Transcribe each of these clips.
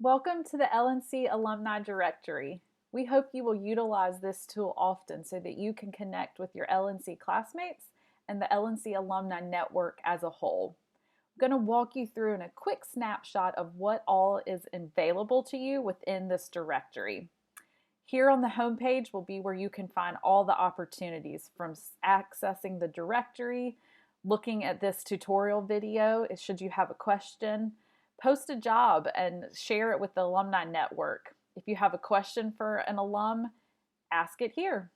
Welcome to the LNC Alumni Directory. We hope you will utilize this tool often so that you can connect with your LNC classmates and the LNC Alumni Network as a whole. I'm going to walk you through in a quick snapshot of what all is available to you within this directory. Here on the homepage will be where you can find all the opportunities from accessing the directory, looking at this tutorial video, should you have a question, post a job and share it with the alumni network. If you have a question for an alum, ask it here.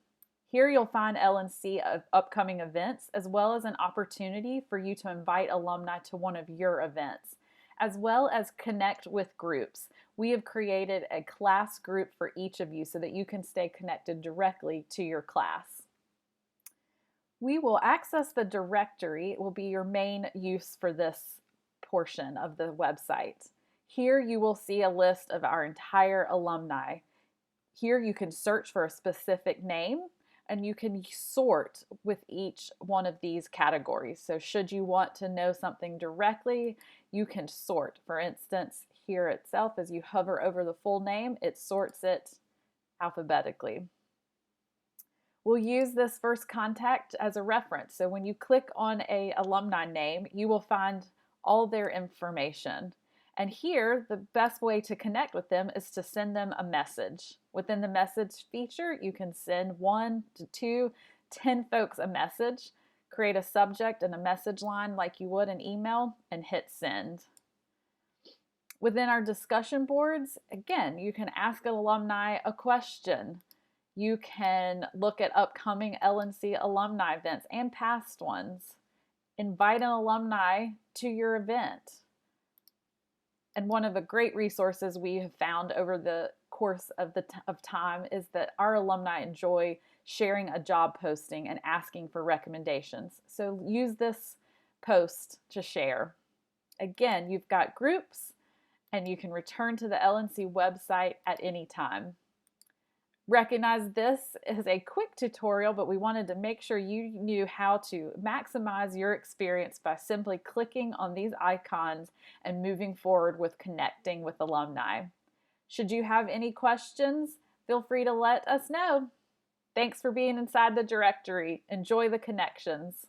Here you'll find LNC upcoming events, as well as an opportunity for you to invite alumni to one of your events, as well as connect with groups. We have created a class group for each of you so that you can stay connected directly to your class. We will access the directory. It will be your main use for this portion of the website. Here you will see a list of our entire alumni. Here you can search for a specific name and you can sort with each one of these categories. So should you want to know something directly, you can sort. For instance, here itself, as you hover over the full name, it sorts it alphabetically. We'll use this first contact as a reference. So when you click on an alumni name, you will find all their information. And here, the best way to connect with them is to send them a message. Within the message feature, you can send 1 to 2, 10 folks a message, create a subject and a message line like you would an email, and hit send. Within our discussion boards, again, you can ask an alumni a question. You can look at upcoming LNC alumni events and past ones. Invite an alumni to your event. And one of the great resources we have found over the course of time is that our alumni enjoy sharing a job posting and asking for recommendations. So use this post to share. Again, you've got groups and you can return to the LNC website at any time. Recognize this is a quick tutorial, but we wanted to make sure you knew how to maximize your experience by simply clicking on these icons and moving forward with connecting with alumni. Should you have any questions, feel free to let us know. Thanks for being inside the directory. Enjoy the connections.